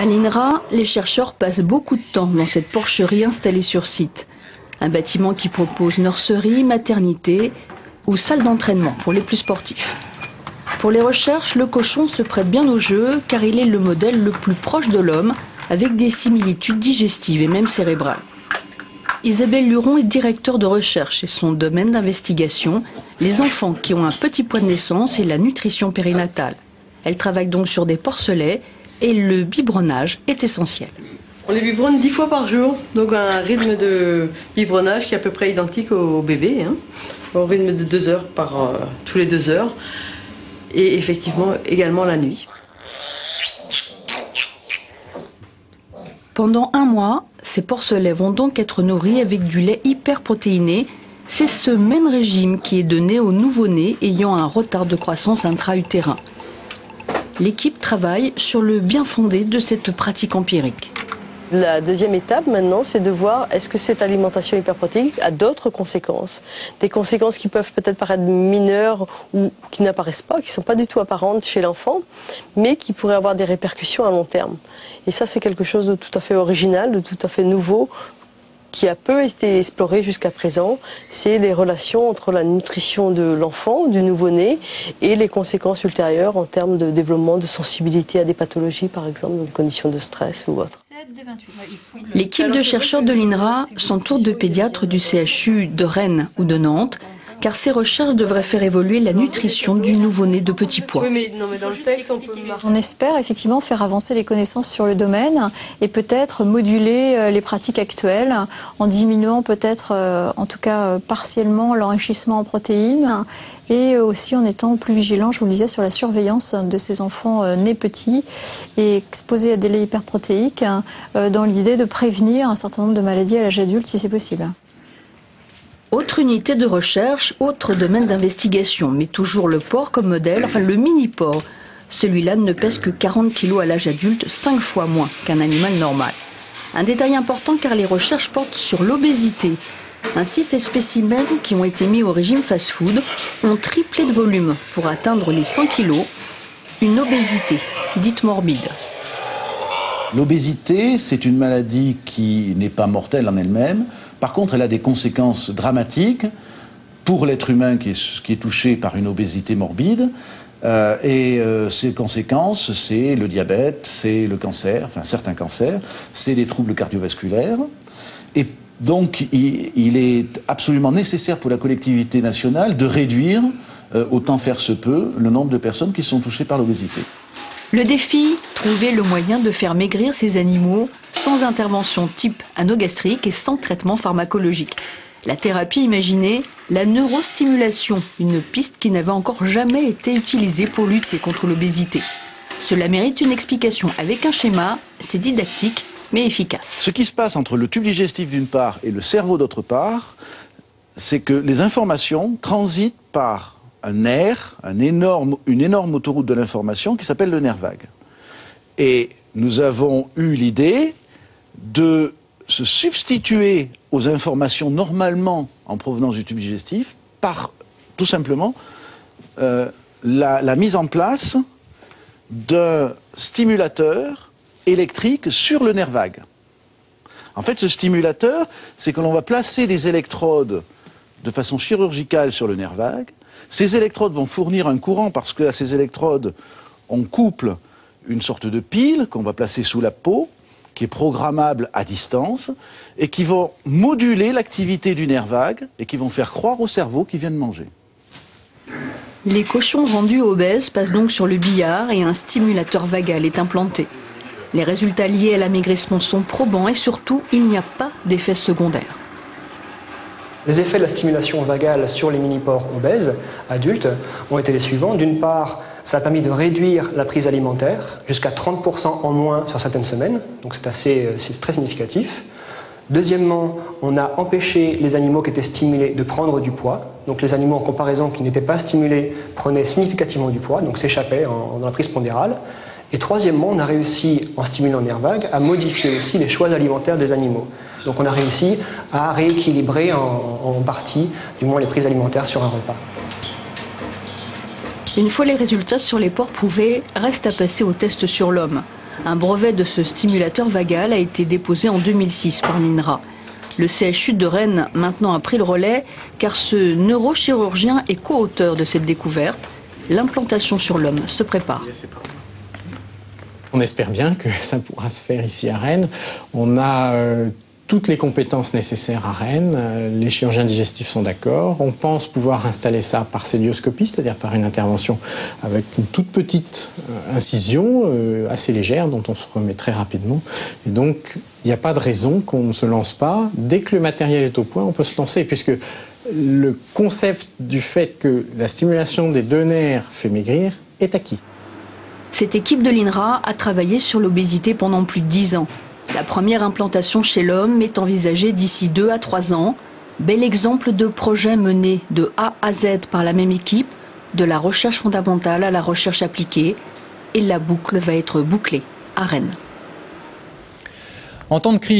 À l'INRA, les chercheurs passent beaucoup de temps dans cette porcherie installée sur site. Un bâtiment qui propose nurserie, maternité ou salle d'entraînement pour les plus sportifs. Pour les recherches, le cochon se prête bien au jeu car il est le modèle le plus proche de l'homme avec des similitudes digestives et même cérébrales. Isabelle Luron est directeur de recherche et son domaine d'investigation, les enfants qui ont un petit poids de naissance et la nutrition périnatale. Elle travaille donc sur des porcelets et le biberonnage est essentiel. On les biberonne 10 fois par jour, donc un rythme de biberonnage qui est à peu près identique au bébé, au rythme de 2 heures tous les 2 heures, et effectivement également la nuit. Pendant 1 mois, ces porcelets vont donc être nourris avec du lait hyperprotéiné. C'est ce même régime qui est donné aux nouveau-nés ayant un retard de croissance intra-utérin. L'équipe travaille sur le bien fondé de cette pratique empirique. La deuxième étape maintenant, c'est de voir est-ce que cette alimentation hyperprotéique a d'autres conséquences. Des conséquences qui peuvent peut-être paraître mineures ou qui n'apparaissent pas, qui ne sont pas du tout apparentes chez l'enfant, mais qui pourraient avoir des répercussions à long terme. Et ça, c'est quelque chose de tout à fait original, de tout à fait nouveau, qui a peu été exploré jusqu'à présent. C'est les relations entre la nutrition de l'enfant, du nouveau-né, et les conséquences ultérieures en termes de développement de sensibilité à des pathologies, par exemple, dans des conditions de stress ou autres. L'équipe de chercheurs de l'INRA s'entoure de pédiatres du CHU de Rennes ou de Nantes, car ces recherches devraient faire évoluer la nutrition du nouveau-né de petit pois. On espère effectivement faire avancer les connaissances sur le domaine et peut-être moduler les pratiques actuelles en diminuant peut-être, en tout cas partiellement, l'enrichissement en protéines et aussi en étant plus vigilant, je vous le disais, sur la surveillance de ces enfants nés petits et exposés à des laits hyperprotéiques dans l'idée de prévenir un certain nombre de maladies à l'âge adulte si c'est possible. Autre unité de recherche, autre domaine d'investigation, mais toujours le porc comme modèle, enfin le mini-porc. Celui-là ne pèse que 40 kg à l'âge adulte, 5 fois moins qu'un animal normal. Un détail important car les recherches portent sur l'obésité. Ainsi, ces spécimens qui ont été mis au régime fast-food ont triplé de volume pour atteindre les 100 kg. Une obésité dite morbide. L'obésité, c'est une maladie qui n'est pas mortelle en elle-même. Par contre, elle a des conséquences dramatiques pour l'être humain qui est touché par une obésité morbide. Ces conséquences, c'est le diabète, c'est le cancer, enfin certains cancers, c'est des troubles cardiovasculaires. Et donc, il est absolument nécessaire pour la collectivité nationale de réduire, autant faire se peut, le nombre de personnes qui sont touchées par l'obésité. Le défi, trouver le moyen de faire maigrir ces animaux sans intervention type anogastrique et sans traitement pharmacologique. La thérapie imaginée, la neurostimulation, une piste qui n'avait encore jamais été utilisée pour lutter contre l'obésité. Cela mérite une explication avec un schéma, c'est didactique mais efficace. Ce qui se passe entre le tube digestif d'une part et le cerveau d'autre part, c'est que les informations transitent par un nerf, une énorme autoroute de l'information qui s'appelle le nerf vague. Et nous avons eu l'idée de se substituer aux informations normalement en provenance du tube digestif par tout simplement la mise en place d'un stimulateur électrique sur le nerf vague. En fait, ce stimulateur, c'est que l'on va placer des électrodes de façon chirurgicale sur le nerf vague. Ces électrodes vont fournir un courant parce qu'à ces électrodes, on couple une sorte de pile qu'on va placer sous la peau, qui est programmable à distance, et qui vont moduler l'activité du nerf vague et qui vont faire croire au cerveau qu'il vient de manger. Les cochons rendus obèses passent donc sur le billard et un stimulateur vagal est implanté. Les résultats liés à l'amaigrissement sont probants et surtout, il n'y a pas d'effet secondaire. Les effets de la stimulation vagale sur les mini-porcs obèses adultes ont été les suivants. D'une part, ça a permis de réduire la prise alimentaire jusqu'à 30% en moins sur certaines semaines, donc c'est très significatif. Deuxièmement, on a empêché les animaux qui étaient stimulés de prendre du poids. Donc les animaux en comparaison qui n'étaient pas stimulés prenaient significativement du poids, donc s'échappaient dans la prise pondérale. Et troisièmement, on a réussi, en stimulant le nerf vague, à modifier aussi les choix alimentaires des animaux. Donc on a réussi à rééquilibrer en partie, du moins les prises alimentaires sur un repas. Une fois les résultats sur les porcs prouvés, reste à passer au test sur l'homme. Un brevet de ce stimulateur vagal a été déposé en 2006 par l'INRA. Le CHU de Rennes maintenant a pris le relais car ce neurochirurgien est co-auteur de cette découverte. L'implantation sur l'homme se prépare. On espère bien que ça pourra se faire ici à Rennes. On a toutes les compétences nécessaires à Rennes. Les chirurgiens digestifs sont d'accord. On pense pouvoir installer ça par célioscopie, c'est-à-dire par une intervention avec une toute petite incision assez légère dont on se remet très rapidement. Et donc, il n'y a pas de raison qu'on ne se lance pas. Dès que le matériel est au point, on peut se lancer, puisque le concept du fait que la stimulation des deux nerfs fait maigrir est acquis. Cette équipe de l'INRA a travaillé sur l'obésité pendant plus de 10 ans. La première implantation chez l'homme est envisagée d'ici 2 à 3 ans. Bel exemple de projet mené de A à Z par la même équipe, de la recherche fondamentale à la recherche appliquée. Et la boucle va être bouclée à Rennes. En temps de crise,